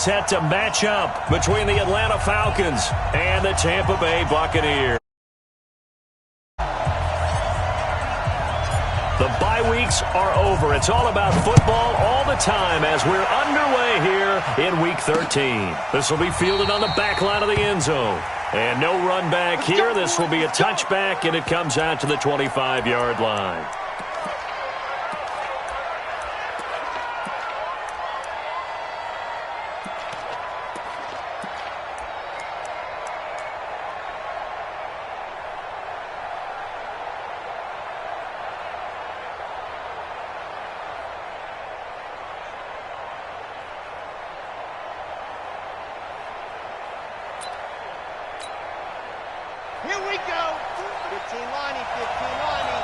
set to match up between the Atlanta Falcons and the Tampa Bay Buccaneers. The bye weeks are over. It's all about football all the time as we're underway here in Week 13. This will be fielded on the back line of the end zone. And no run back here. This will be a touchback, and it comes out to the 25-yard line. Here we go. 15 lining, 15 lining.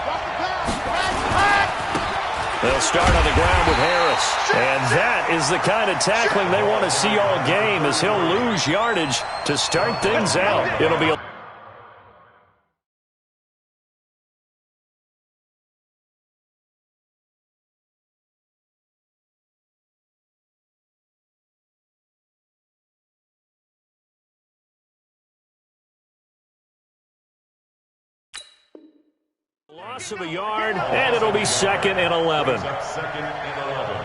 Drop the pass. They'll start on the ground with Harris. And that is the kind of tackling they want to see all game as he'll lose yardage to start things out. It'll be a loss of a yard, and it'll be 2nd and 11. 2nd and 11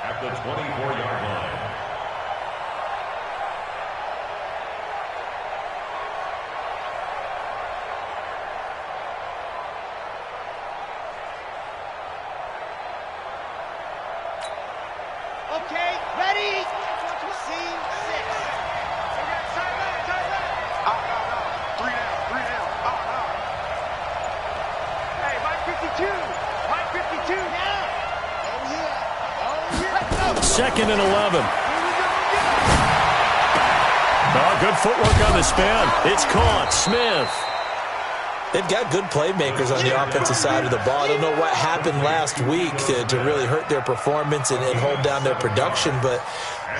at the 24-yard line. Okay, ready. Scene 6. Three down. Hey, Mike 52. Mike 52 now. Oh, yeah. Let's go. 2nd and 11. Oh, good footwork on the spin. It's caught. Smith. They've got good playmakers on the offensive side of the ball. I don't know what happened last week to really hurt their performance and hold down their production, but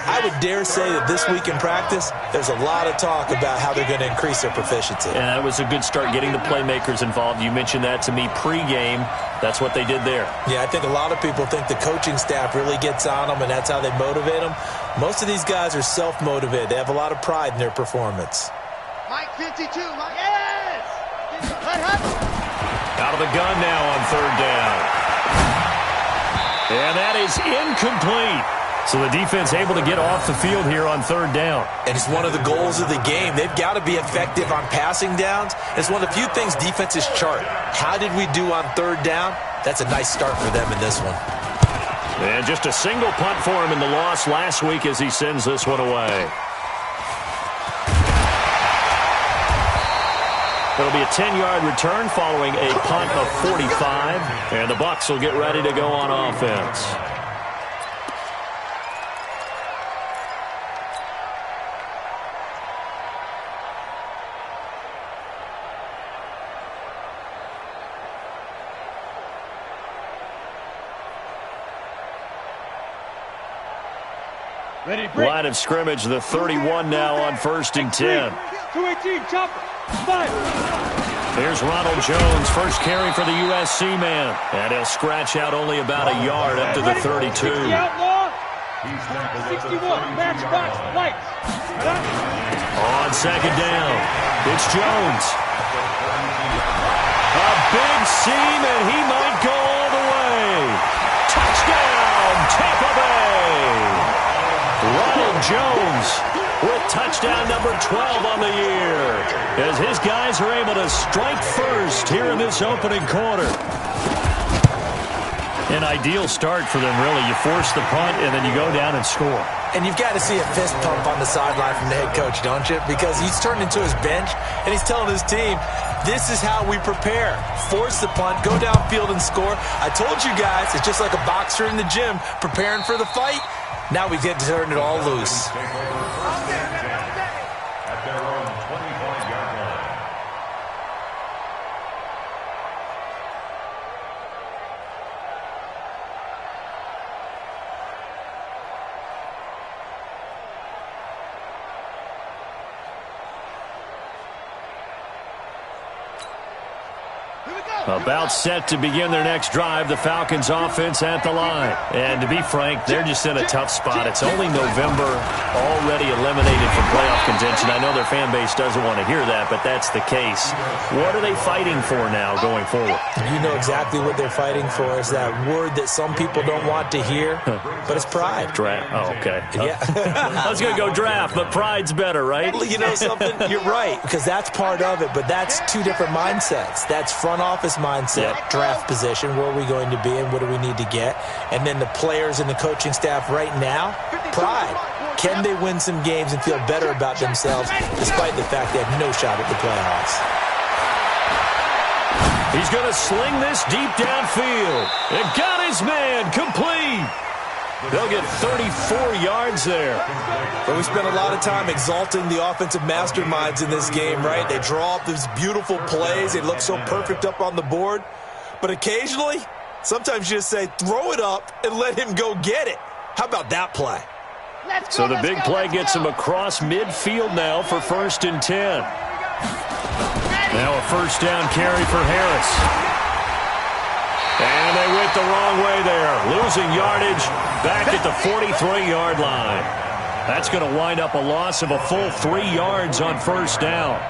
I would dare say that this week in practice, there's a lot of talk about how they're going to increase their proficiency. And that was a good start getting the playmakers involved. You mentioned that to me pregame. That's what they did there. Yeah, I think a lot of people think the coaching staff really gets on them, and that's how they motivate them. Most of these guys are self-motivated. They have a lot of pride in their performance. Mike 52. Mike. Yes. Out of the gun now on 3rd down. And that is incomplete. So the defense able to get off the field here on 3rd down. And it's one of the goals of the game. They've got to be effective on passing downs. It's one of the few things defenses chart. How did we do on 3rd down? That's a nice start for them in this one. And just a single punt for him in the loss last week as he sends this one away. It'll be a 10-yard return following a punt of 45. And the Bucs will get ready to go on offense. Ready, break. Line of scrimmage, the 31 now on 1st and 10. 218, chopper. 5. Here's Ronald Jones, first carry for the USC man. And he'll scratch out only about a yard up to the 32. 60 outlaw. 61, matchbox, lights. On 2nd down, it's Jones. A big seam, and he might go all the way. Touchdown, Tampa Bay. Ronald Jones with touchdown number 12 on the year as his guys are able to strike first here in this opening quarter. An ideal start for them, really. You force the punt, and then you go down and score. And you've got to see a fist pump on the sideline from the head coach, don't you? Because he's turned into his bench, and he's telling his team, this is how we prepare. Force the punt, go downfield and score. I told you guys, it's just like a boxer in the gym preparing for the fight. Now we get to turn it all loose. At their own 25-yard line. Here we go. About set to begin their next drive, the Falcons offense at the line. And to be frank, they're just in a tough spot. It's only November, already eliminated from playoff contention. I know their fan base doesn't want to hear that, but that's the case. What are they fighting for now going forward? You know exactly what they're fighting for. Is that word that some people don't want to hear, but it's pride. Draft. Oh, okay. Yeah. I was going to go draft, but pride's better, right? You know something? You're right, because that's part of it, but that's two different mindsets. That's front office mindset, draft position, where are we going to be and what do we need to get? And then the players and the coaching staff right now, pride. Can they win some games and feel better about themselves despite the fact they have no shot at the playoffs? He's going to sling this deep downfield. And got his man complete. They'll get 34 yards there. But we spent a lot of time exalting the offensive masterminds in this game, right? They draw up these beautiful plays. They look so perfect up on the board. But occasionally, sometimes you just say, throw it up and let him go get it. How about that play? So the big play gets him across midfield now for 1st and 10. Now a first down carry for Harris. And they went the wrong way there. Losing yardage back at the 43-yard line. That's going to wind up a loss of a full 3 yards on first down.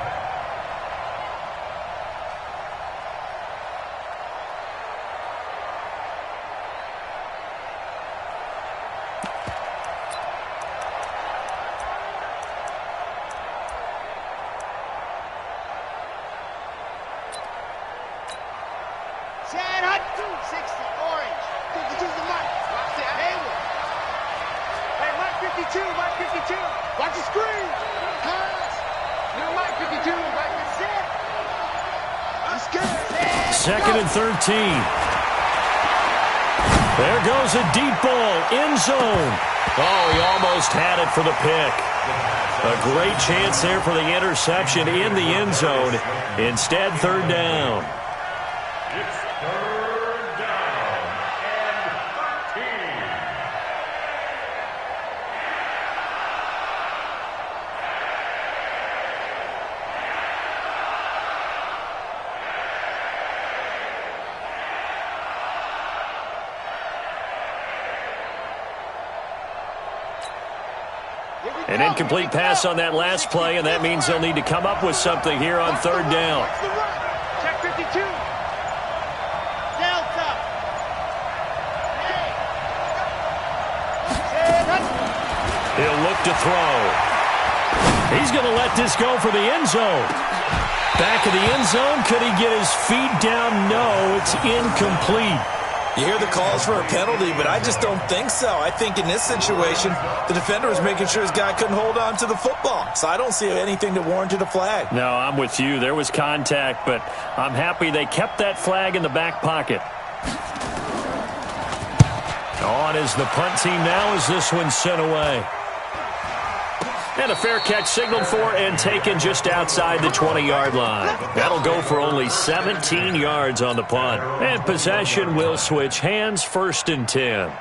Watch the screen. You're Mike 52. Mike is set. Let's go. 2nd and 13. There goes a deep ball. End zone. Oh, he almost had it for the pick. A great chance there for the interception in the end zone. Instead, 3rd down. It's 3rd down and 13. An incomplete pass on that last play, and that means they'll need to come up with something here on 3rd down. Check 52. Delta. He'll look to throw. He's going to let this go for the end zone. Back of the end zone. Could he get his feet down? No, it's incomplete. You hear the calls for a penalty, but I just don't think so. I think in this situation, the defender was making sure his guy couldn't hold on to the football. So I don't see anything that warranted a flag. No, I'm with you. There was contact, but I'm happy they kept that flag in the back pocket. On is the punt team now as this one's sent away. And a fair catch signaled for and taken just outside the 20-yard line. That'll go for only 17 yards on the punt. And possession will switch hands, 1st and 10.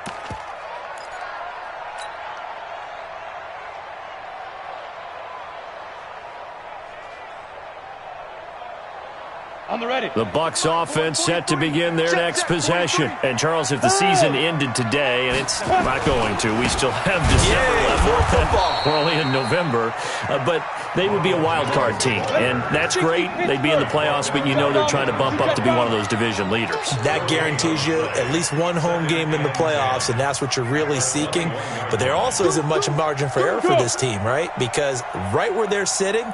On the ready. The Bucs offense set to begin their next possession. And, Charles, if the season ended today, and it's not going to, we still have December left. More football. We're only in November. But they would be a wild card team. And that's great. They'd be in the playoffs, but you know they're trying to bump up to be one of those division leaders. That guarantees you at least one home game in the playoffs, and that's what you're really seeking. But there also isn't much margin for error for this team, right? Because right where they're sitting,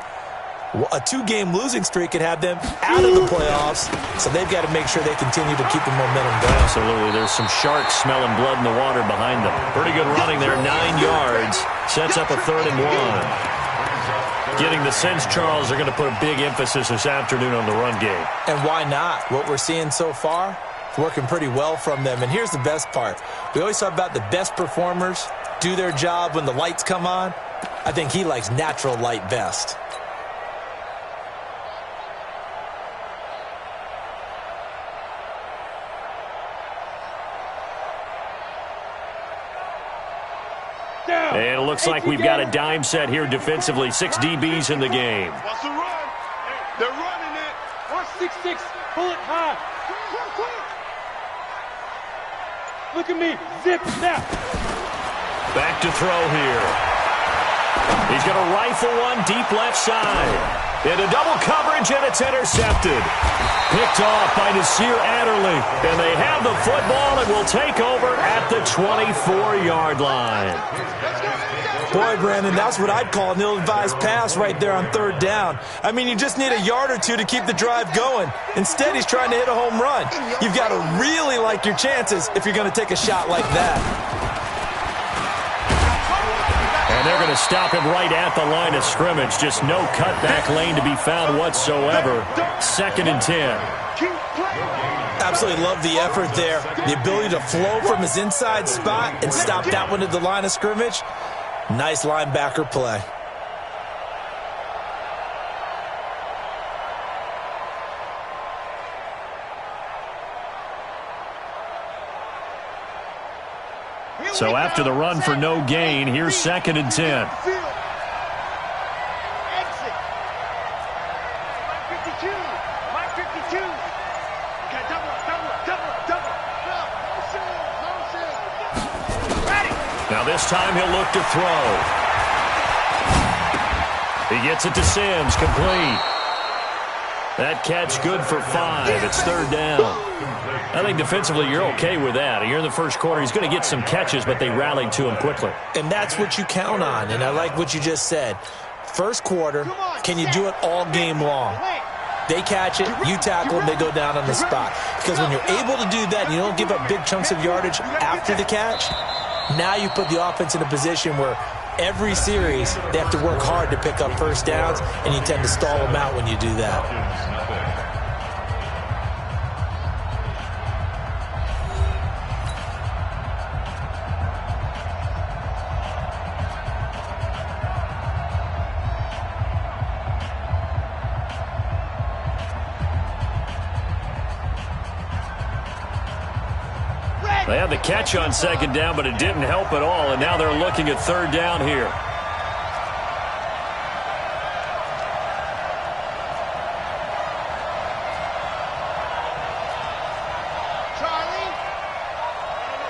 a 2-game losing streak could have them out of the playoffs, so they've got to make sure they continue to keep the momentum going. Absolutely. There's some sharks smelling blood in the water behind them. Pretty good running there, 9 yards. Sets up a 3rd and 1. Getting the sense, Charles, they're going to put a big emphasis this afternoon on the run game. And why not? What we're seeing so far, it's working pretty well from them. And here's the best part. We always talk about the best performers do their job when the lights come on. I think he likes natural light best. And it looks like we've got a dime set here defensively. 6 DBs in the game. What's the run? They're running it. What's 6'6", pull it high. Look at me, zip, snap. Back to throw here. He's going to rifle one deep left side. Into double coverage, and it's intercepted. Picked off by Nasir Adderley. And they have the football and will take over at the 24-yard line. Boy, Brandon, that's what I'd call an ill-advised pass right there on third down. I mean, you just need a yard or two to keep the drive going. Instead, he's trying to hit a home run. You've got to really like your chances if you're going to take a shot like that. And they're going to stop him right at the line of scrimmage. Just no cutback lane to be found whatsoever. 2nd and 10. Absolutely love the effort there. The ability to flow from his inside spot and stop that one at the line of scrimmage. Nice linebacker play. So after the run for no gain, here's 2nd and 10. Exit. 52. 52. Okay, double. Ready. Now this time he'll look to throw. He gets it to Sims, complete. That catch good for 5. It's 3rd down. I think defensively you're okay with that. You're in the first quarter. He's going to get some catches, but they rallied to him quickly. And that's what you count on, and I like what you just said. First quarter, can you do it all game long? They catch it, you tackle, and they go down on the spot. Because when you're able to do that and you don't give up big chunks of yardage after the catch, now you put the offense in a position where every series they have to work hard to pick up first downs, and you tend to stall them out when you do that. They had the catch on 2nd down, but it didn't help at all, and now they're looking at 3rd down here. Charlie.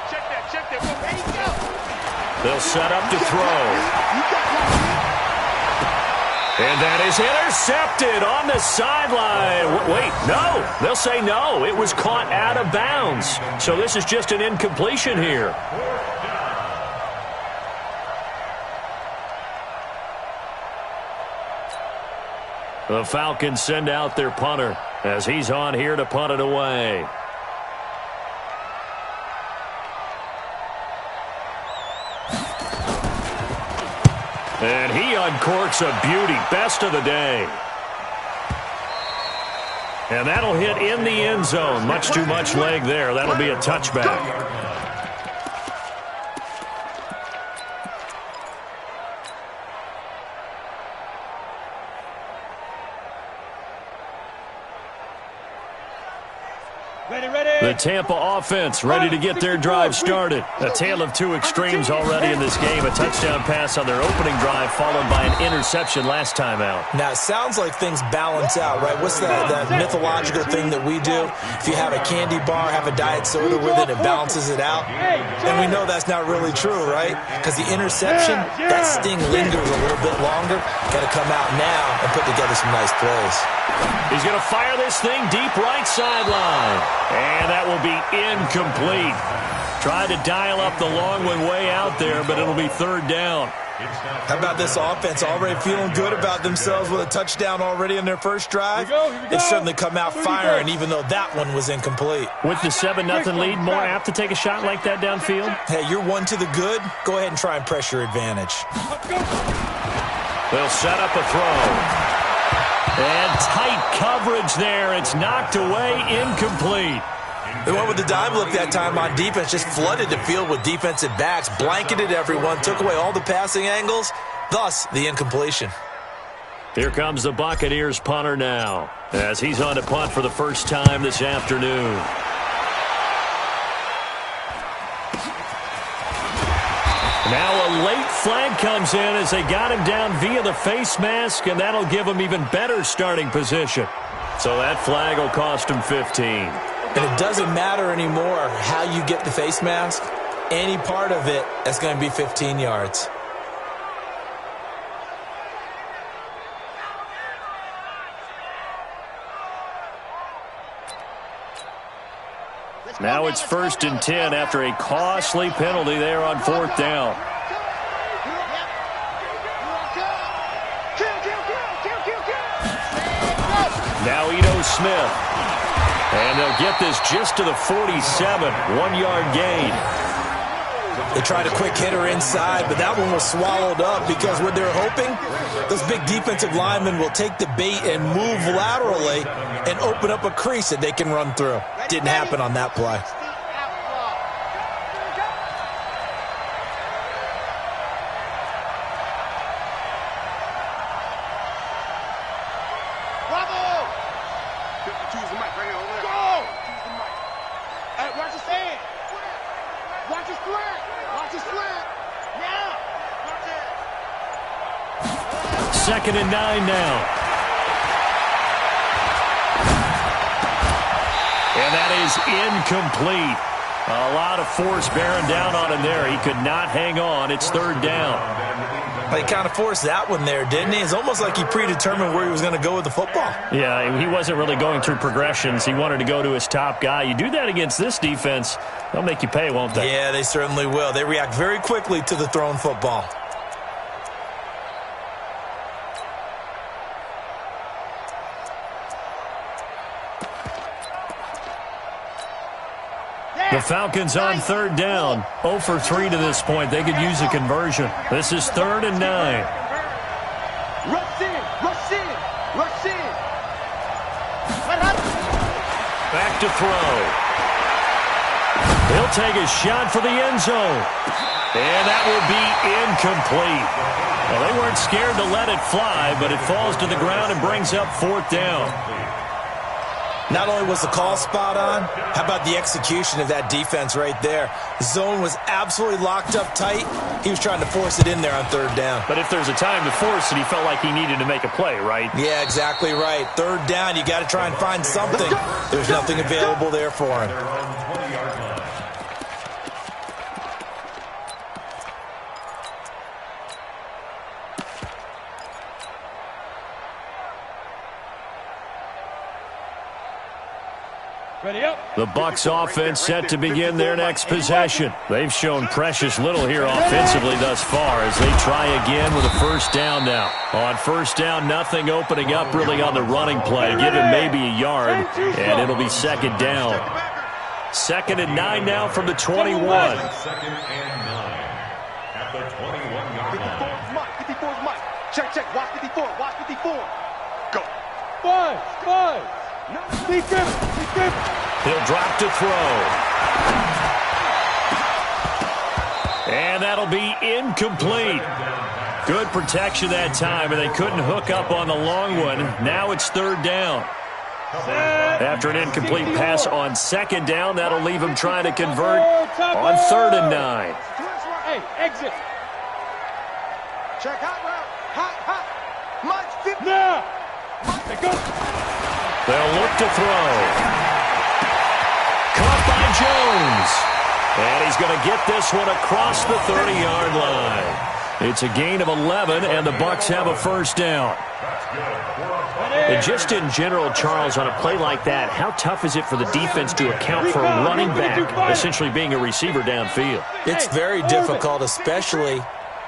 Check that. Ready, go. They'll set up to throw. And that is intercepted on the sideline. Wait, no. They'll say no. It was caught out of bounds. So this is just an incompletion here. The Falcons send out their punter as he's on here to punt it away. And he uncorks a beauty. Best of the day. And that'll hit in the end zone. Much too much leg there. That'll be a touchback. The Tampa offense ready to get their drive started. A tale of two extremes already in this game. A touchdown pass on their opening drive followed by an interception last time out. Now, it sounds like things balance out, right? What's that mythological thing that we do? If you have a candy bar, have a diet soda with it, it balances it out. And we know that's not really true, right? Because the interception, that sting lingers a little bit longer. Got to come out now and put together some nice plays. He's going to fire this thing deep right sideline. And that will be incomplete. Tried to dial up the long one way out there, but it'll be 3rd down. How about this offense already feeling good about themselves with a touchdown already in their first drive? Here we go. They certainly come out firing, even though that one was incomplete. With the 7-0 lead, more apt to take a shot like that downfield? Hey, you're one to the good. Go ahead and try and press your advantage. They'll set up a throw. And tight coverage there. It's knocked away, incomplete. They went with the dime look that time on defense, just flooded the field with defensive backs, blanketed everyone, took away all the passing angles, thus the incompletion. Here comes the Buccaneers punter now, as he's on to punt for the first time this afternoon. Now a late flag comes in as they got him down via the face mask, and that'll give him even better starting position. So that flag will cost him 15. And it doesn't matter anymore how you get the face mask. Any part of it, that's going to be 15 yards. Now it's 1st and 10 after a costly penalty there on 4th down. Now Ito Smith. And they'll get this just to the 47, 1-yard gain. They tried a quick hitter inside, but that one was swallowed up because what they're hoping, those big defensive linemen will take the bait and move laterally and open up a crease that they can run through. Didn't happen on that play. Second and 9 now. And that is incomplete. A lot of force bearing down on him there. He could not hang on. It's 3rd down. He kind of forced that one there, didn't he? It's almost like he predetermined where he was going to go with the football. Yeah, he wasn't really going through progressions. He wanted to go to his top guy. You do that against this defense, they'll make you pay, won't they? Yeah, they certainly will. They react very quickly to the thrown football. The Falcons on 3rd down. 0 for 3 to this point. They could use a conversion. This is 3rd and 9. Rush in, rush in, rush in. Back to throw. He'll take a shot for the end zone. And that will be incomplete. Well, they weren't scared to let it fly, but it falls to the ground and brings up 4th down. Not only was the call spot on, how about the execution of that defense right there? The zone was absolutely locked up tight. He was trying to force it in there on 3rd down. But if there's a time to force it, he felt like he needed to make a play, right? Yeah, exactly right. 3rd down, you got to try and find something. There's nothing available there for him. The Bucs offense set to begin their next possession. They've shown precious little here offensively thus far as they try again with a 1st down now. On 1st down, nothing opening up really on the running play. Give him maybe a yard, and it'll be 2nd down. 2nd and 9 now from the 21. 2nd and 9 at the 21-yard line. 54's Mike. Check, check. Watch 54. Watch 54. Go. 5. He'll drop to throw. And that'll be incomplete. Good protection that time, and they couldn't hook up on the long one. Now it's 3rd down. After an incomplete pass on 2nd down, that'll leave him trying to convert on 3rd and 9. Hey, exit. Check hot route. Hot. Mike, 50. Now. Go. They'll look to throw. Caught by Jones. And he's going to get this one across the 30-yard line. It's a gain of 11, and the Bucs have a 1st down. And just in general, Charles, on a play like that, how tough is it for the defense to account for a running back essentially being a receiver downfield? It's very difficult, especially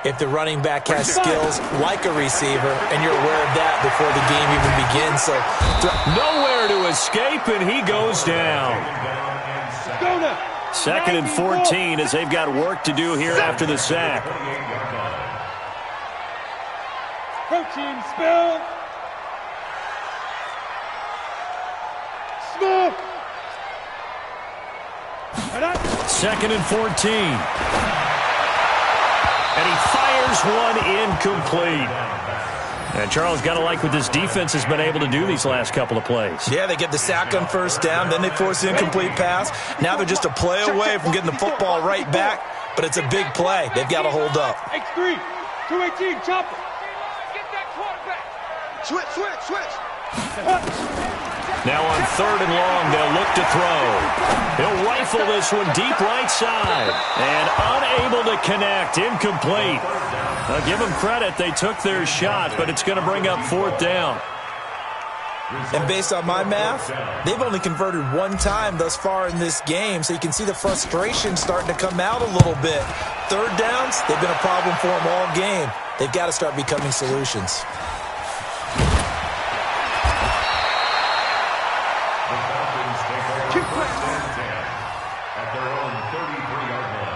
if the running back has skills like a receiver, and you're aware of that before the game even begins. So nowhere to escape, and he goes down. 2nd and 14 as they've got work to do here after the sack. Protein spill. Smoke. 2nd and 14. And he fires one incomplete. And Charles, got to like what this defense has been able to do these last couple of plays. Yeah, they get the sack on 1st down, then they force the incomplete pass. Now they're just a play away from getting the football right back but it's a big play. They've got to hold up. X3, 218, chopper. Get that quarterback. Switch. Now on 3rd and long, they'll look to throw. He'll rifle this one deep right side. And unable to connect. Incomplete. I'll give them credit. They took their shot, but it's going to bring up 4th down. And based on my math, they've only converted 1 time thus far in this game, so you can see the frustration starting to come out a little bit. 3rd downs, they've been a problem for them all game. They've got to start becoming solutions. At their own 33-yard line.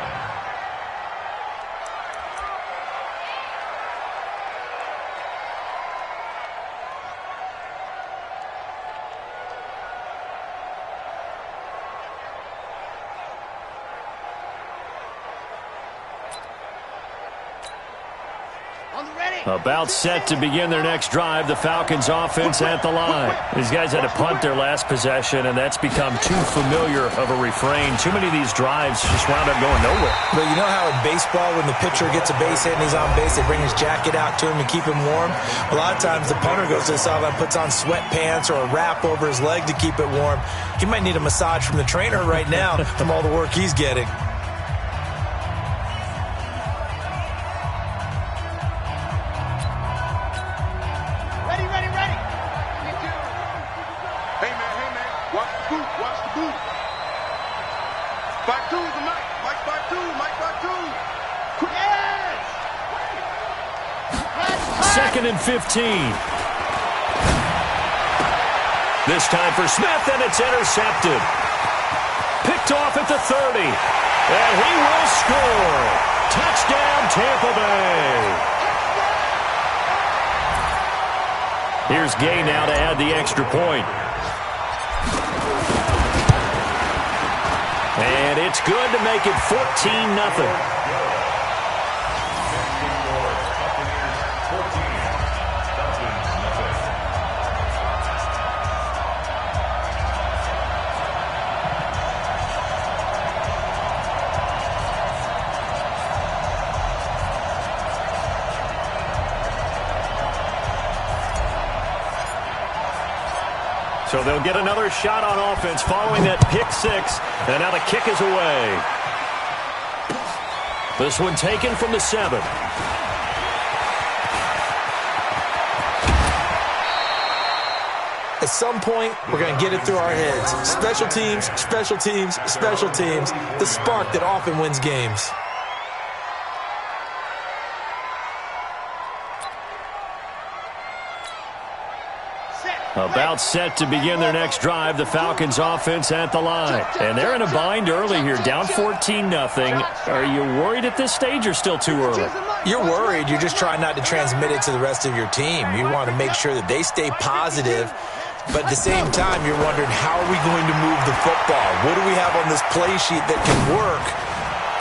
About set to begin their next drive, the Falcons offense at the line. These guys had to punt their last possession, and that's become too familiar of a refrain. Too many of these drives just wound up going nowhere. But you know how in baseball, when the pitcher gets a base hit and he's on base, they bring his jacket out to him to keep him warm? A lot of times the punter goes to the sideline, puts on sweatpants or a wrap over his leg to keep it warm. He might need a massage from the trainer right now from all the work he's getting. Second and 15. This time for Smith, and it's intercepted. Picked off at the 30. And he will score. Touchdown, Tampa Bay. Here's Gay now to add the extra point. And it's good to make it 14-0. So they'll get another shot on offense following that pick 6. And now the kick is away. This one taken from the 7. At some point, we're going to get it through our heads. Special teams, special teams, special teams. The spark that often wins games. About set to begin their next drive, the Falcons offense at the line. And they're in a bind early here, down 14-0. Are you worried at this stage or still too early? You're worried. You're just trying not to transmit it to the rest of your team. You want to make sure that they stay positive. But at the same time, you're wondering, how are we going to move the football? What do we have on this play sheet that can work?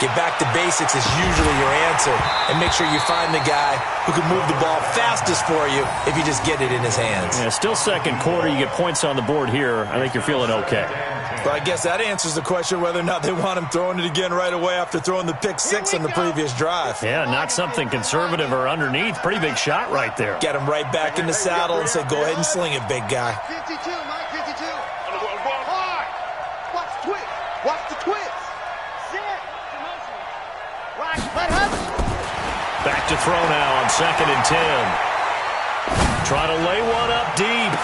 Get back to basics is usually your answer. And make sure you find the guy who can move the ball fastest for you if you just get it in his hands. Yeah, still second quarter. You get points on the board here. I think you're feeling okay. Well, I guess that answers the question whether or not they want him throwing it again right away after throwing the pick 6 on the previous drive. Yeah, not something conservative or underneath. Pretty big shot right there. Get him right back in the saddle and say, go ahead and sling it, big guy. 52, Mike, 52. Hard. Watch the twist. Watch the twist. Sit. Watch. Let Hudson. Back to throw now on 2nd and 10. Trying to lay one up deep.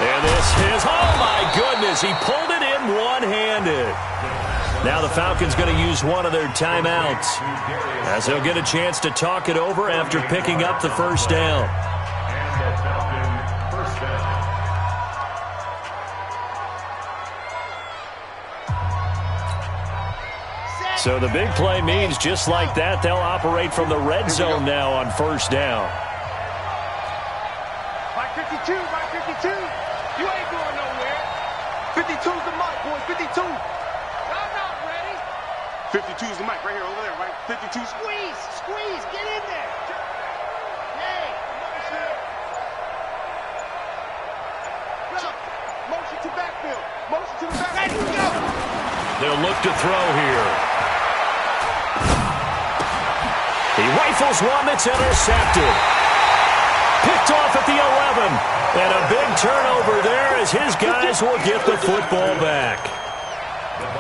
And this is, oh my goodness, he pulled it in one-handed. Now the Falcons going to use one of their timeouts as they'll get a chance to talk it over after picking up the first down. And the Falcon first down. So the big play means just like that, they'll operate from the red zone now on first down. Mike 52, Mike 52. You ain't going nowhere. 52's the mic, boys. 52. I'm not ready. 52's the mic right here, over there, right? 52. Squeeze. Squeeze. Get in there. Hey. Motion to backfield. Motion to the backfield. Ready to go. They'll look to throw here. Rifles one that's intercepted. Picked off at the 11. And a big turnover there as his guys will get the football back.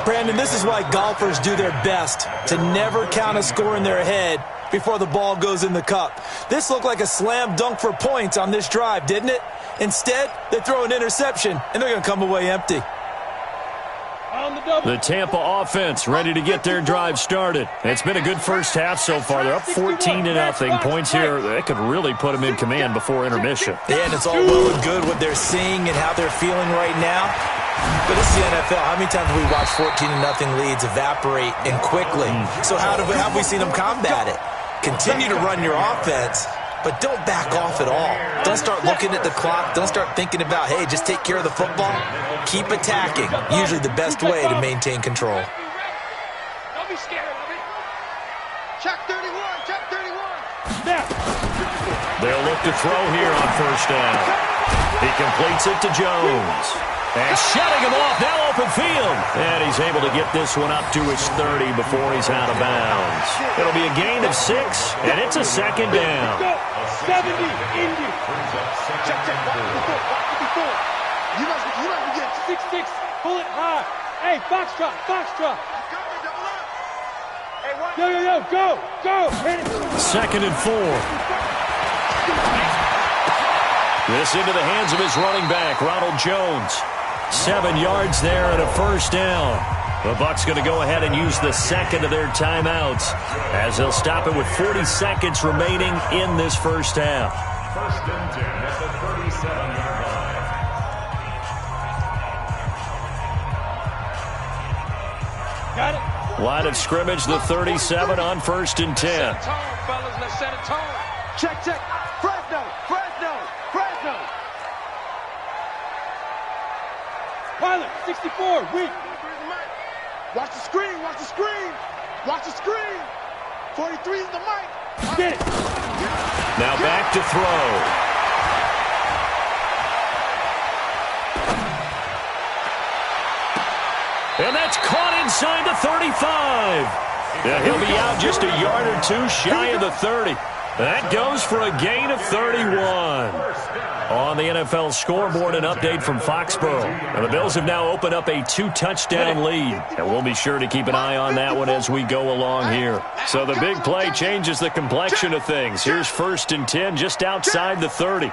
Brandon, this is why golfers do their best to never count a score in their head before the ball goes in the cup. This looked like a slam dunk for points on this drive, didn't it? Instead, they throw an interception, and they're going to come away empty. The Tampa offense ready to get their drive started. It's been a good first half so far. They're up 14-0. Points here, they could really put them in command before intermission. Yeah, and it's all well and good what they're seeing and how they're feeling right now. But this is the NFL. How many times have we watched 14-0 leads evaporate and quickly? So how have we seen them combat it? Continue to run your offense, but don't back off at all. Don't start looking at the clock. Don't start thinking about, hey, just take care of the football. Keep attacking. Usually the best way to maintain control. Don't be scared of it. Check 31, check 31. They'll look to throw here on first down. He completes it to Jones. And shutting him off, now open field. And he's able to get this one up to his 30 before he's out of bounds. It'll be a gain of 6, and it's a second down. 70, Indy. Check, check, watch the before. You guys be getting 6-6, pull it high. Hey, foxtrot. Yo, go. Hit it. Second and 4. This into the hands of his running back, Ronald Jones. 7 yards there and a first down. The Bucs going to go ahead and use the second of their timeouts as they'll stop it with 40 seconds remaining in this first half. First and 10 at the 37-yard line. Got it. Line of scrimmage, the 37 on first and 10. Set a tone, fellas. Let's set a tone. check. Fresno. Pilot, 64, weak. Watch the screen. 43 is the mic. Get it. Now back to throw. And that's caught inside the 35. Yeah, he'll be out just a yard or two shy of the 30. That goes for a gain of 31. On the NFL scoreboard, an update from Foxborough. And the Bills have now opened up a 2-touchdown lead. And we'll be sure to keep an eye on that one as we go along here. So the big play changes the complexion of things. Here's first and 10 just outside the 30.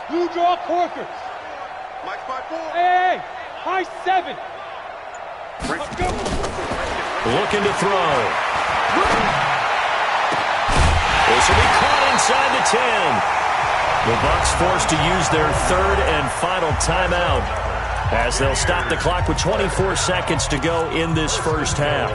Blue draw Corkers. Mike 5-4. Hey, high 7. Let's go. Looking to throw. This will be caught inside the 10. The Bucs forced to use their third and final timeout as they'll stop the clock with 24 seconds to go in this first half.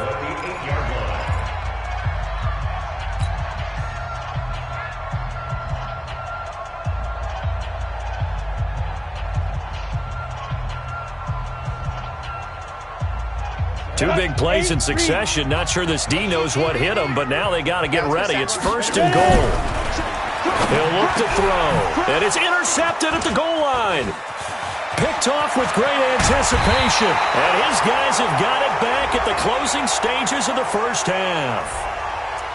Two big plays in succession. Not sure this D knows what hit him, but now they got to get ready. It's first and goal. He'll look to throw. And it's intercepted at the goal line. Picked off with great anticipation. And his guys have got it back at the closing stages of the first half.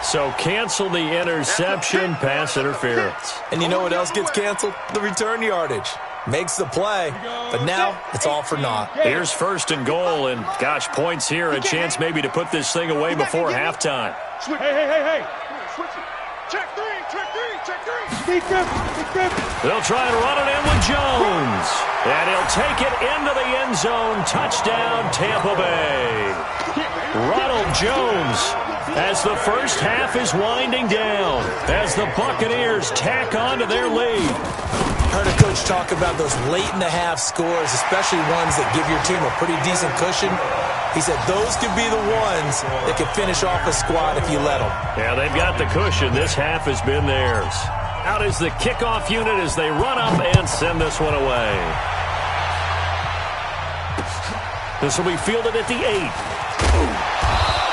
So cancel the interception, pass interference. And you know what else gets canceled? The return yardage. Makes the play, but now it's all for naught. Here's first and goal, and gosh, points here, a chance maybe to put this thing away before halftime. Hey. Switch it. Check three. Big grip. They'll try and run it in with Jones. And he'll take it into the end zone. Touchdown, Tampa Bay. Ronald Jones, as the first half is winding down, as the Buccaneers tack on to their lead. Heard a coach talk about those late-in-the-half scores, especially ones that give your team a pretty decent cushion. He said those could be the ones that could finish off a squad if you let them. Yeah, they've got the cushion. This half has been theirs. Out is the kickoff unit as they run up and send this one away. This will be fielded at the 8.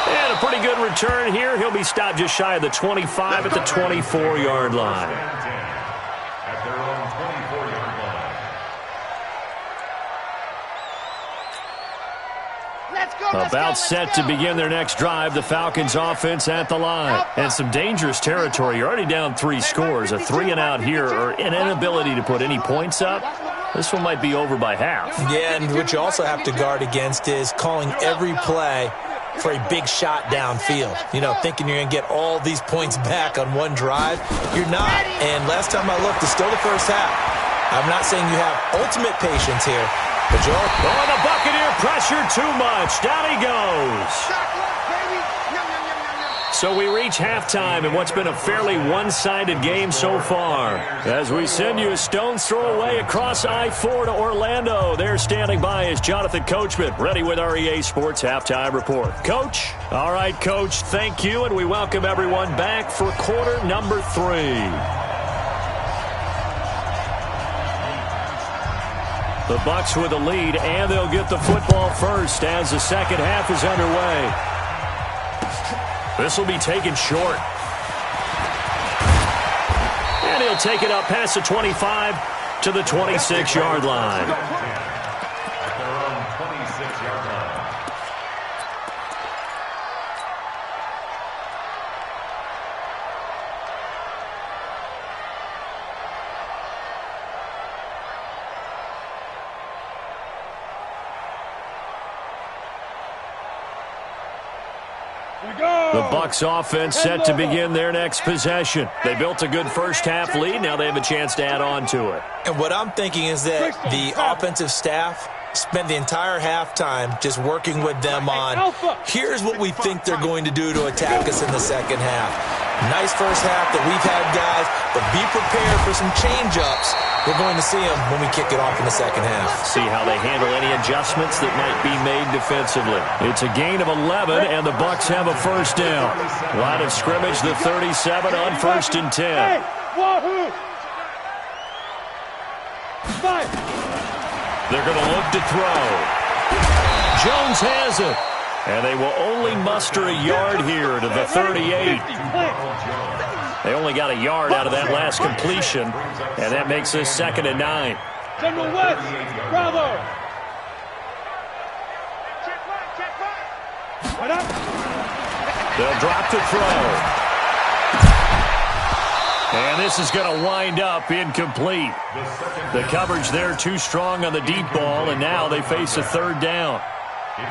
And a pretty good return here. He'll be stopped just shy of the 25 at the 24-yard line. About set to begin their next drive, the Falcons offense at the line. And some dangerous territory. You're already down 3 scores. A 3-and-out here or an inability to put any points up. This one might be over by half. Yeah, and what you also have to guard against is calling every play for a big shot downfield. You know, thinking you're going to get all these points back on one drive. You're not. And last time I looked, it's still the first half. I'm not saying you have ultimate patience here, but Joel. Oh, the Buccaneer pressure too much. Down he goes. So we reach halftime in what's been a fairly one-sided game so far. As we send you a stone's throw away across I-4 to Orlando. There standing by is Jonathan Coachman, ready with our EA Sports Halftime Report. Coach? All right, Coach, thank you, and we welcome everyone back for quarter number 3. The Bucs with the lead, and they'll get the football first as the second half is underway. This will be taken short. And he'll take it up past the 25 to the 26-yard line. At their own 26-yard line. The Bucs offense set to begin their next possession. They built a good first-half lead. Now they have a chance to add on to it. And what I'm thinking is that the offensive staff spent the entire halftime just working with them on, here's what we think they're going to do to attack us in the second half. Nice first half that we've had, guys, but be prepared for some change-ups. We're going to see them when we kick it off in the second half. See how they handle any adjustments that might be made defensively. It's a gain of 11, and the Bucs have a first down. Line of scrimmage, the 37 on 1st and 10. They're going to look to throw. Jones has it. And they will only muster a yard here to the 38. They only got a yard out of that last completion, and that makes this 2nd and 9. General West, bravo. They'll drop to throw. And this is going to wind up incomplete. The coverage there too strong on the deep ball, and now they face a 3rd down.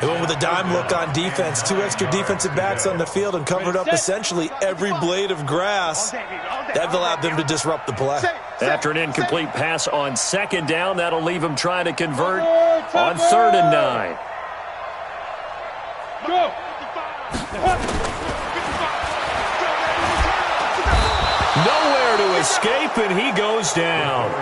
They went with a dime look on defense. 2 extra defensive backs on the field and covered up essentially every blade of grass. That allowed them to disrupt the play. After an incomplete pass on 2nd down, that'll leave them trying to convert on 3rd and 9. Nowhere to escape, and he goes down.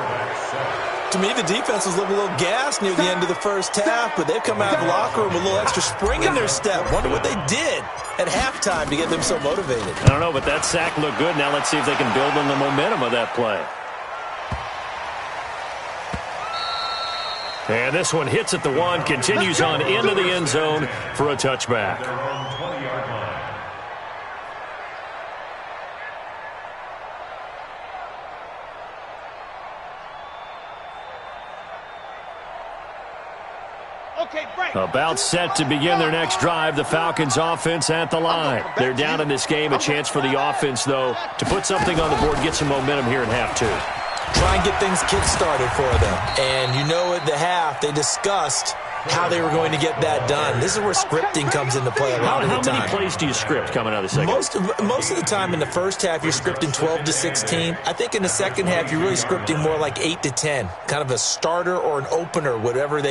To me, the defense was looking a little gassed near the end of the first half, but they've come out of the locker room with a little extra spring in their step. Wonder what they did at halftime to get them so motivated. I don't know, but that sack looked good. Now let's see if they can build on the momentum of that play. And this one hits at the 1, continues on into the end zone for a touchback. About set to begin their next drive, the Falcons offense at the line. They're down in this game. A chance for the offense, though, to put something on the board, get some momentum here in half 2. Try and get things kick-started for them. And you know at the half, they discussed how they were going to get that done. This is where scripting comes into play a lot of the time. How many plays do you script coming out of the second? Most of the time in the first half, you're scripting 12 to 16. I think in the second half, you're really scripting more like 8 to 10. Kind of a starter or an opener, whatever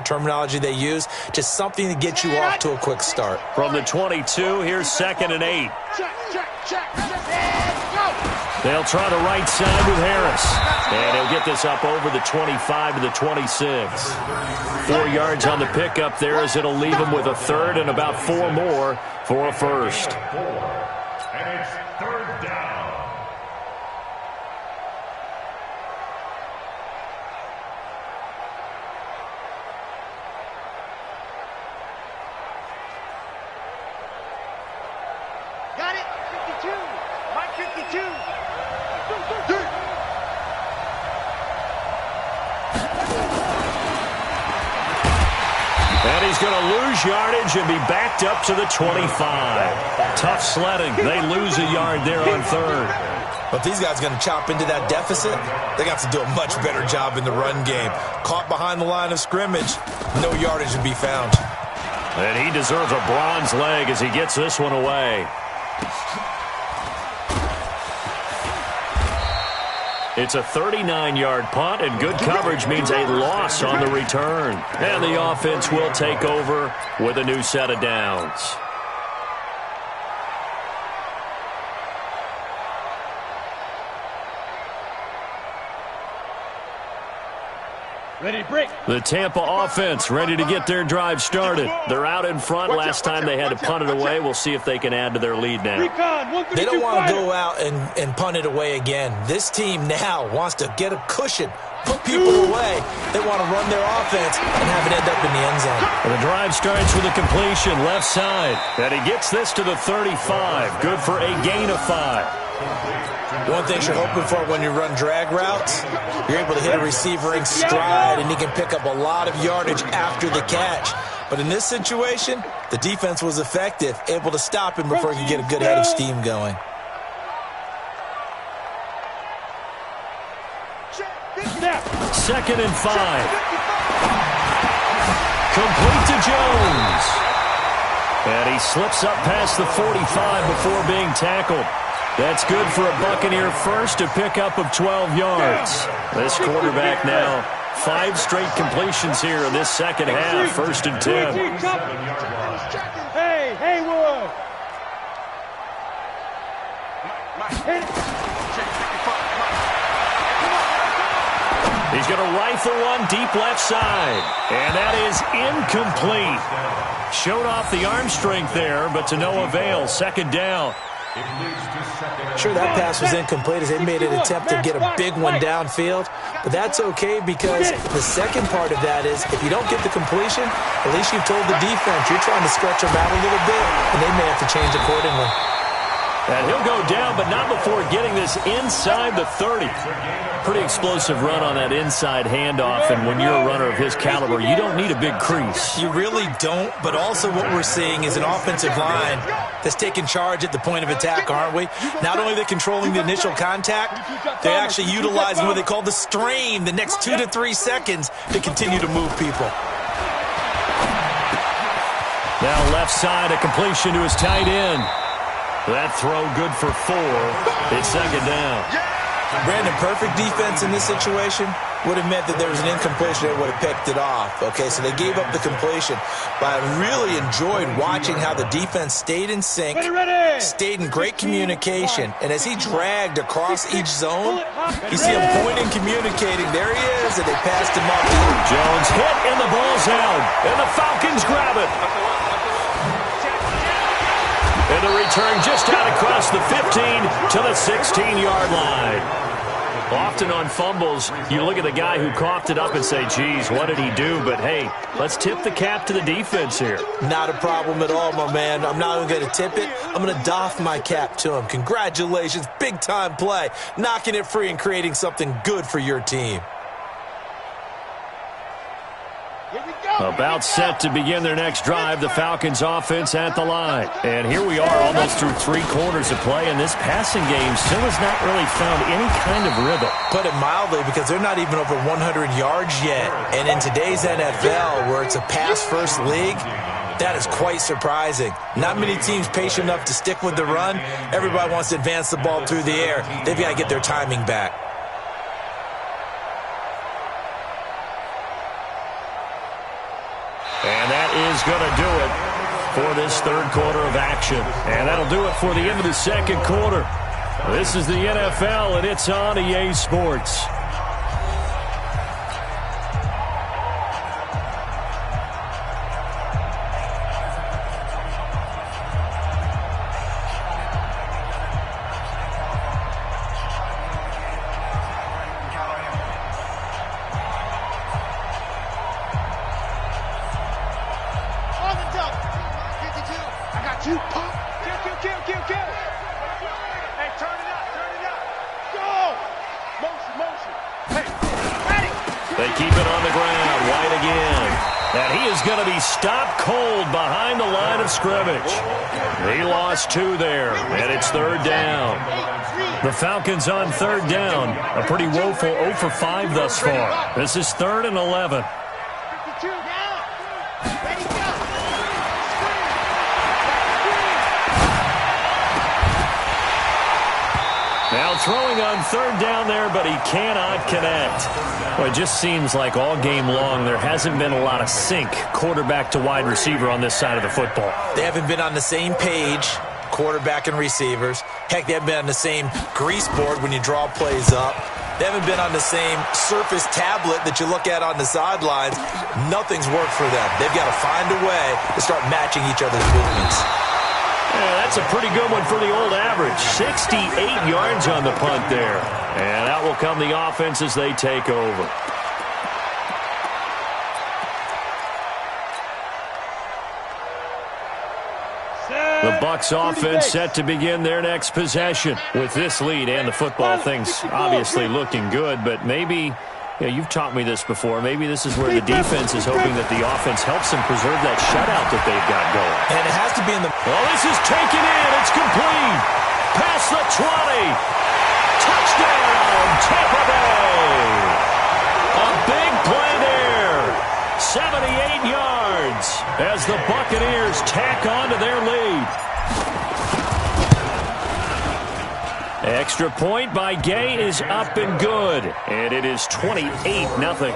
terminology they use. Just something to get you off to a quick start. From the 22, here's 2nd and 8. They'll try the right side with Harris. And he'll get this up over the 25 to the 26. 4 yards on the pickup there as it'll leave him with a 3rd and about 4 more for a first. And it's 3rd down. Got it. 52. Mike 52. And he's going to lose yardage and be backed up to the 25. Tough sledding. They lose a yard there on third. But these guys are going to chop into that deficit. They got to do a much better job in the run game. Caught behind the line of scrimmage, no yardage to be found. And he deserves a bronze leg as he gets this one away. It's a 39-yard punt, and good coverage means a loss on the return. And the offense will take over with a new set of downs. Ready to break. The Tampa offense ready to get their drive started. They're out in front. Last time they had to punt it away. We'll see if they can add to their lead now. They don't want to go out and punt it away again. This team now wants to get a cushion, put people away. They want to run their offense and have it end up in the end zone. And the drive starts with a completion left side. And he gets this to the 35. Good for a gain of 5. One thing you're hoping for when you run drag routes, you're able to hit a receiver in stride, and he can pick up a lot of yardage after the catch. But in this situation, the defense was effective, able to stop him before he could get a good head of steam going. Second and 5. Complete to Jones. And he slips up past the 45 before being tackled. That's good for a Buccaneer first, a pickup of 12 yards. This quarterback now, 5 straight completions here in this second half, first and 10. Hey, Haywood. He's going to rifle one deep left side. And that is incomplete. Showed off the arm strength there, but to no avail. Second down. Sure, that pass was incomplete as they made an attempt to get a big one downfield. But that's okay because the second part of that is if you don't get the completion, at least you've told the defense you're trying to stretch them out a little bit, and they may have to change accordingly. And he'll go down, but not before getting this inside the 30. Pretty explosive run on that inside handoff, and when you're a runner of his caliber, you don't need a big crease. You really don't, but also what we're seeing is an offensive line that's taking charge at the point of attack, aren't we? Not only are they controlling the initial contact, they're actually utilizing what they call the strain the next 2 to 3 seconds to continue to move people. Now left side, a completion to his tight end. That throw good for 4. It's second down. Brandon, perfect defense in this situation would have meant that there was an incompletion that would have picked it off. Okay, so they gave up the completion. But I really enjoyed watching how the defense stayed in sync, stayed in great communication, and as he dragged across each zone, you see him pointing, communicating. There he is, and they passed him off. Jones hit, and the ball's out, and the Falcons grab it. And the return just out across the 15 to the 16-yard line. Often on fumbles, you look at the guy who coughed it up and say, geez, what did he do? But, hey, let's tip the cap to the defense here. Not a problem at all, my man. I'm not even going to tip it. I'm going to doff my cap to him. Congratulations, big-time play. Knocking it free and creating something good for your team. About set to begin their next drive, the Falcons offense at the line. And here we are almost through 3 quarters of play, and this passing game still has not really found any kind of rhythm. Put it mildly, because they're not even over 100 yards yet. And in today's NFL, where it's a pass-first league, that is quite surprising. Not many teams patient enough to stick with the run. Everybody wants to advance the ball through the air. They've got to get their timing back. And that is going to do it for this third quarter of action. And that'll do it for the end of the second quarter. This is the NFL, and it's on EA Sports. And he is going to be stopped cold behind the line of scrimmage. He lost 2 there, and it's 3rd down. The Falcons on 3rd down. A pretty woeful 0 for 5 thus far. This is 3rd and 11. Now throwing on 3rd down there, but he cannot connect. Well, it just seems like all game long there hasn't been a lot of sync quarterback to wide receiver on this side of the football. They haven't been on the same page, quarterback and receivers. Heck, they haven't been on the same grease board when you draw plays up. They haven't been on the same Surface tablet that you look at on the sidelines. Nothing's worked for them. They've got to find a way to start matching each other's movements. Yeah, that's a pretty good one for the old average. 68 yards on the punt there. And out will come the offense as they take over. The Bucs offense set to begin their next possession. With this lead and the football, things obviously looking good, but maybe, you've taught me this before, maybe this is where the defense is hoping that the offense helps them preserve that shutout that they've got going. And it has to be in the... Well, this is taken in. It's complete. Past the 20. Touchdown, Tampa Bay. A big play there. 78 yards as the Buccaneers tack on to their lead. Extra point by Gay is up and good. And it is 28-0.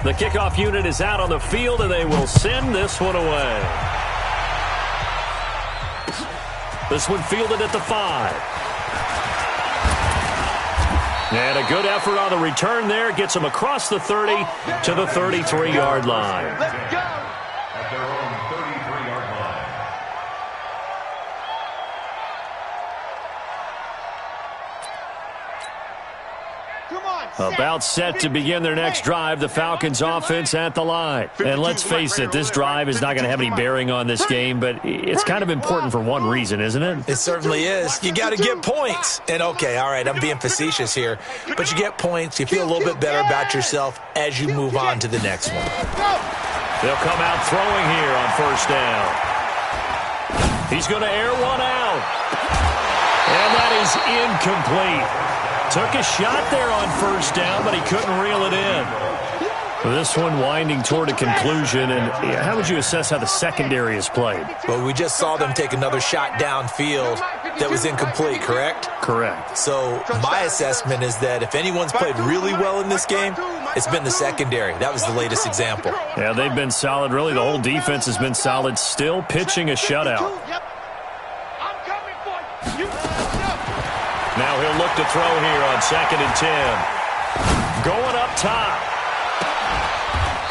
The kickoff unit is out on the field, and they will send this one away. This one fielded at the 5. And a good effort on the return there. Gets them across the 30 to the 33-yard line. Let's go. At their own 33-yard line. About set to begin their next drive, the Falcons offense at the line. And let's face it, this drive is not going to have any bearing on this game, but it's kind of important for one reason, isn't it? It certainly is. You got to get points. And okay, all right, I'm being facetious here, but you get points, you feel a little bit better about yourself as you move on to the next one. They'll come out throwing here on 1st down. He's going to air one out. And that is incomplete. Took a shot there on 1st down, but he couldn't reel it in. This one winding toward a conclusion, and how would you assess how the secondary has played? Well, we just saw them take another shot downfield that was incomplete, correct? Correct. So my assessment is that if anyone's played really well in this game, it's been the secondary. That was the latest example. Yeah, they've been solid. Really, the whole defense has been solid, still pitching a shutout. Now he'll look to throw here on 2nd and 10. Going up top.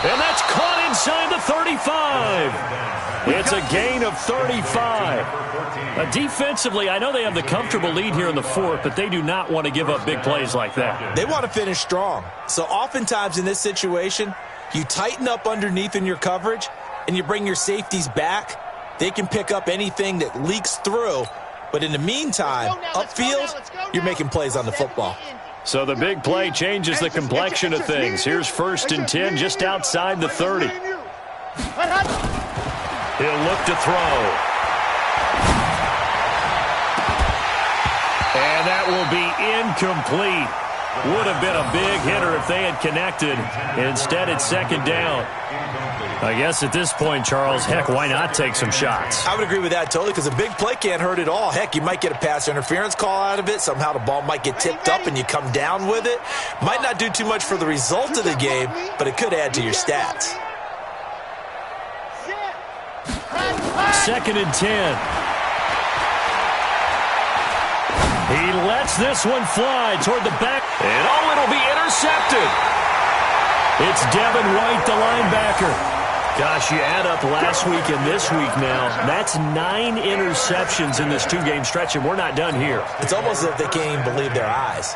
And that's caught inside the 35. It's a gain of 35. Defensively, I know they have the comfortable lead here in the 4th, but they do not want to give up big plays like that. They want to finish strong. So oftentimes in this situation, you tighten up underneath in your coverage, and you bring your safeties back. They can pick up anything that leaks through. But in the meantime, upfield, you're making plays on the football. So the big play changes the complexion of things. Here's 1st and 10 just outside the 30. He'll look to throw. And that will be incomplete. Would have been a big hitter if they had connected. Instead, it's 2nd down. I guess at this point, Charles, heck, why not take some shots? I would agree with that totally, because a big play can't hurt at all. Heck, you might get a pass interference call out of it. Somehow the ball might get tipped up and you come down with it. Might not do too much for the result of the game, but it could add to your stats. 2nd and 10. He lets this one fly toward the back. And it'll be intercepted. It's Devin White, the linebacker. Gosh, you add up last week and this week now, that's 9 interceptions in this 2-game stretch, and we're not done here. It's almost as if they can't even believe their eyes.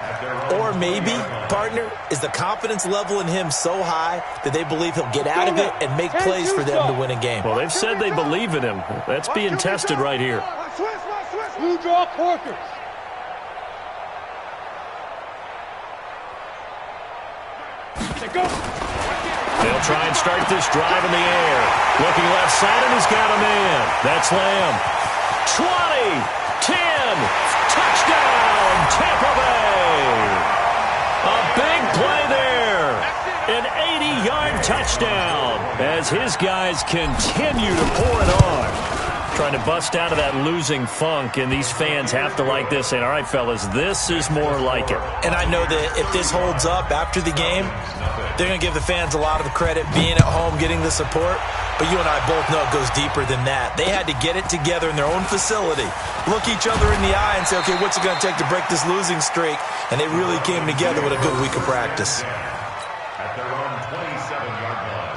Or maybe, partner, is the confidence level in him so high that they believe he'll get out of it and make plays for them to win a game. Well, they've said they believe in him. That's being tested right here. Blue draw quarters. They'll try and start this drive in the air. Looking left side, and he's got a man. That's Lamb. 20, 10, touchdown, Tampa Bay. A big play there. An 80-yard touchdown as his guys continue to pour it on. Trying to bust out of that losing funk, and these fans have to like this. And all right, fellas, this is more like it. And I know that if this holds up after the game, they're going to give the fans a lot of the credit being at home, getting the support. But you and I both know it goes deeper than that. They had to get it together in their own facility, look each other in the eye and say, okay, what's it going to take to break this losing streak? And they really came together with a good week of practice. At their own 27-yard line.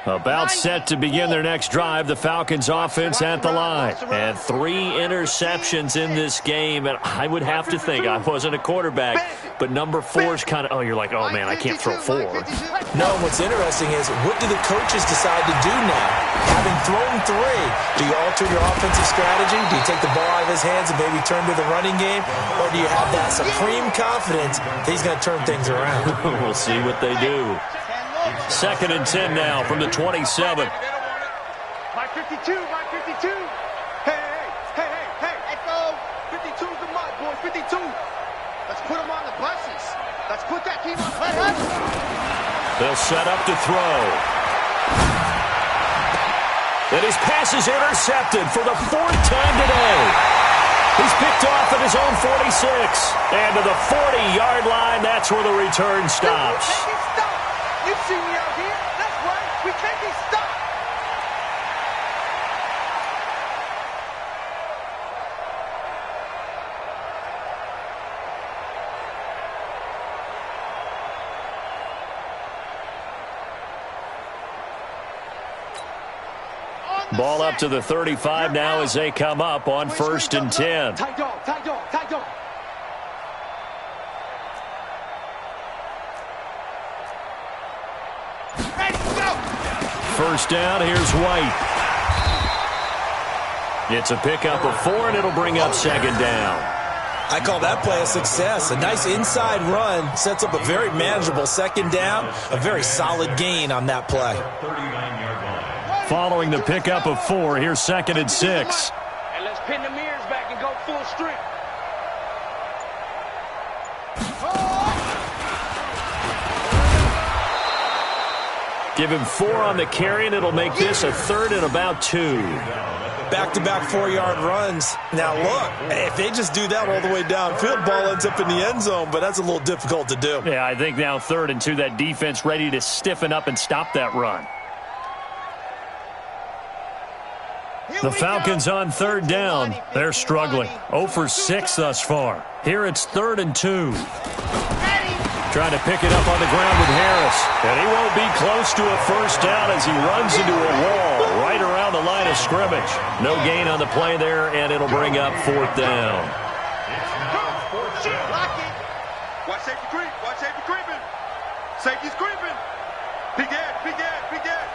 About set to begin their next drive, the Falcons offense at the line. And 3 interceptions in this game. And I would have to think, I wasn't a quarterback, but number 4 is kind of, oh, you're like, oh, man, I can't throw 4. No, what's interesting is, what do the coaches decide to do now? Having thrown 3, do you alter your offensive strategy? Do you take the ball out of his hands and maybe turn to the running game? Or do you have that supreme confidence that he's going to turn things around? We'll see what they do. 2nd and 10 now from the 27. My 52, my 52. Hey, let's go. 52's the mark, boys, 52. Let's put them on the buses. Let's put that team on the bus. They'll set up to throw. And his pass is intercepted for the 4th time today. He's picked off at his own 46. And to the 40-yard line, that's where the return stops. You see me out here? That's right. We can't be stopped. Ball up to the 35 now as they come up on 1st and 10. Tight dog, tight dog, tight dog. First down, here's White. It's a pickup of 4, and it'll bring up 2nd down. I call that play a success. A nice inside run sets up a very manageable 2nd down, a very solid gain on that play. 39-yard line. Following the pickup of 4, here's 2nd and 6. And let's pin the mirrors back and go full strength. Give him 4 on the carry, and it'll make this a 3rd and about 2. Back-to-back 4-yard runs. Now, look, if they just do that all the way downfield, ball ends up in the end zone, but that's a little difficult to do. Yeah, I think now 3rd and 2, that defense ready to stiffen up and stop that run. The Falcons on 3rd down. They're struggling. 0 for 6 thus far. Here it's 3rd and 2. Trying to pick it up on the ground with Harris. And he won't be close to a first down as he runs into a wall right around the line of scrimmage. No gain on the play there, and it'll bring up 4th down. Watch safety creep. Watch safety creeping. Safety's creeping. Big head.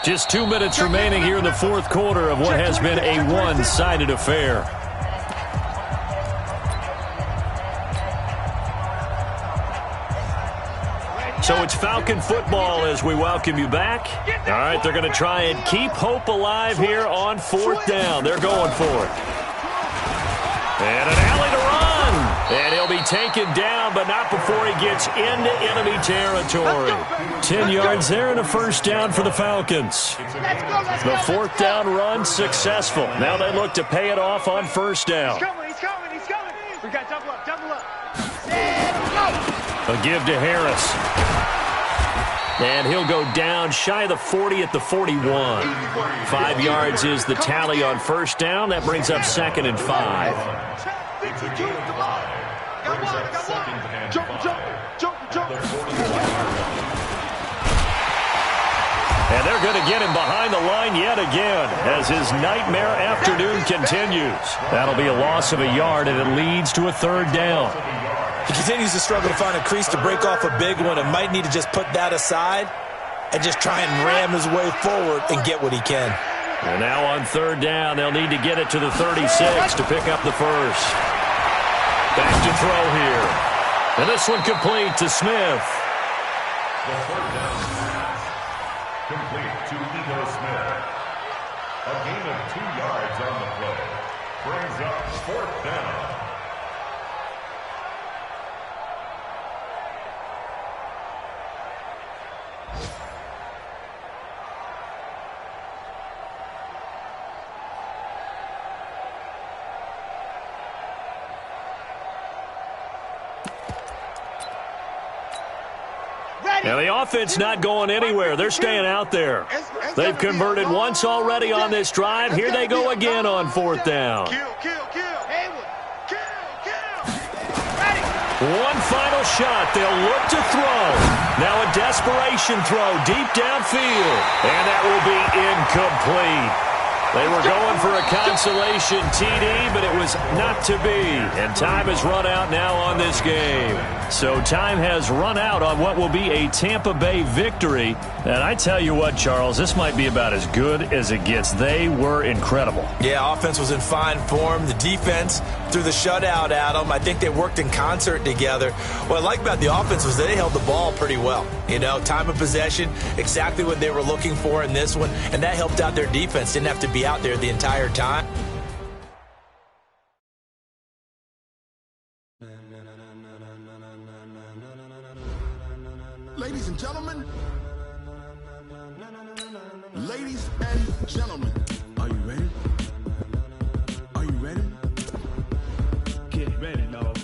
Just 2 minutes remaining here in the 4th quarter of what has been a one-sided affair. So it's Falcon football as we welcome you back. All right, they're going to try and keep hope alive here on 4th down. They're going for it. And an alley to run. And he'll be taken down, but not before he gets into enemy territory. 10 yards there and a first down for the Falcons. The 4th down run successful. Now they look to pay it off on first down. He's coming. We got double up. A give to Harris. And he'll go down shy of the 40 at the 41. 5 yards is the tally on first down. That brings up 2nd and 5. And they're going to get him behind the line yet again as his nightmare afternoon continues. That'll be a loss of a yard, and it leads to a 3rd down. He continues to struggle to find a crease to break off a big one and might need to just put that aside and just try and ram his way forward and get what he can. And now on third down, they'll need to get it to the 36 to pick up the first. Back to throw here. And this one complete to Smith. The third down pass complete to Ego Smith. A gain of 2 yards on the play brings up fourth down. Now the offense not going anywhere. They're staying out there. They've converted once already on this drive. Here they go again on fourth down. Kill. One final shot. They'll look to throw. Now a desperation throw deep downfield. And that will be incomplete. They were going for a consolation TD, but it was not to be. And time has run out now on this game. So time has run out on what will be a Tampa Bay victory. And I tell you what, Charles, this might be about as good as it gets. They were incredible. Yeah, offense was in fine form. The defense threw the shutout at them. I think they worked in concert together. What I like about the offense was they held the ball pretty well. You know, time of possession, exactly what they were looking for in this one, and that helped out their defense. Didn't have to be out there the entire time. Ladies and gentlemen, are you ready? Are you ready? Get ready, dog.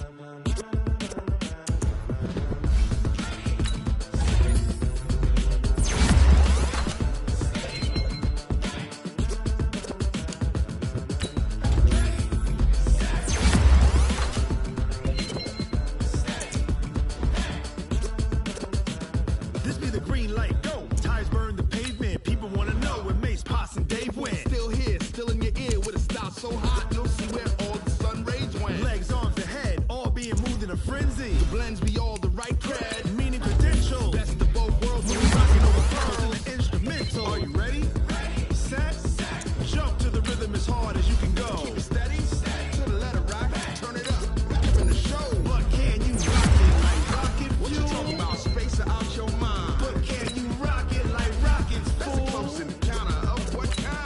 This be the green light, go. Tires burn the pavement. People want to know when Mace, Poss, and Dave went. Still here, still in your ear with a style so hot, you'll see where all the sun rays went. Legs, arms, the head, all being moved in a frenzy. The blends be all the right cred, meaning credentials. Best of both worlds, when we rocking over pearls in the instrumental. Are you ready? Set, jump to the rhythm as hard as you can go. Keep it steady, to the letter rock, turn it up, giving the show. But can you rock it like rocket fuel? What you talking about, space out your mind? But can you rock it like rockets, fool? That's a close encounter of what kind?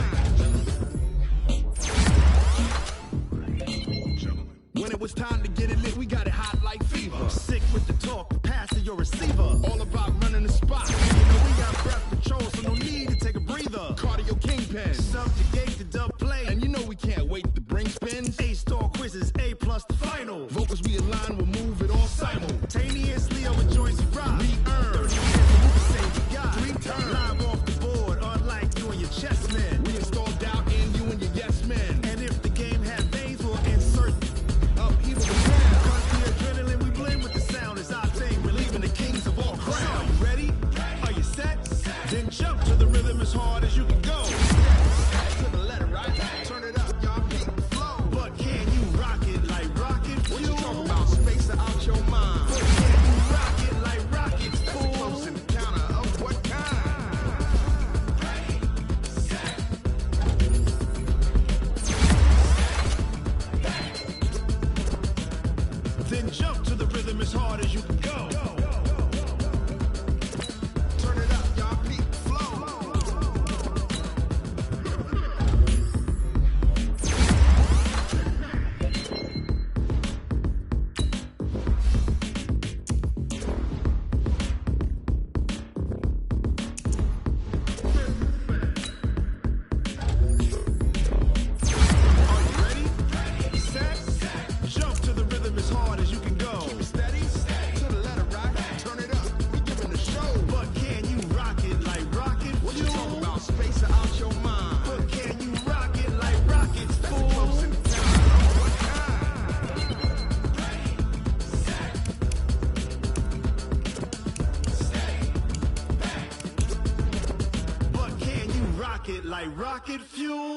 When it was time to get it lit, we got it hot like fever. Sick with the talk, pass to your receiver. All about running the spot. You know we got breath control, so no need to take a breather. Cardio kingpin, subjugate the dub play. And you know we can't wait to bring spins. A-star quizzes, A+ the final. Vocals we align, we'll move it all simultaneously over joints we rock. We earn 30 years and we can say we got 3 turns. Live off the board, unlike you and your chess men. We install doubt in you and your yes men. And if the game had veins, we'll insert upheaval with down. Cause the adrenaline we blend with the sound is our thing. We're leaving the kings of all crowns. Are you ready? Are you set? Then jump to the rhythm as hard as you can go. To the letter, right? Turn it up, y'all beat the flow. But can you rock it like rocket fuel? What you talking about? Space out your mind. But can you rock it like rockets, fool? That's a close encounter of what kind? Then jump to the rhythm as hard as you can go. Turn it up, y'all beat the flow. Are you ready? Set, jump to the rhythm as hard as you can go. Keep it steady, to the letter right. Turn it up, we giving the show. But can you rock it like rocket fuel? What you talking about? Space out your mind. But can you rock it like rockets, fool? That's a close encounter of what kind? But can you rock it like rocket fuel?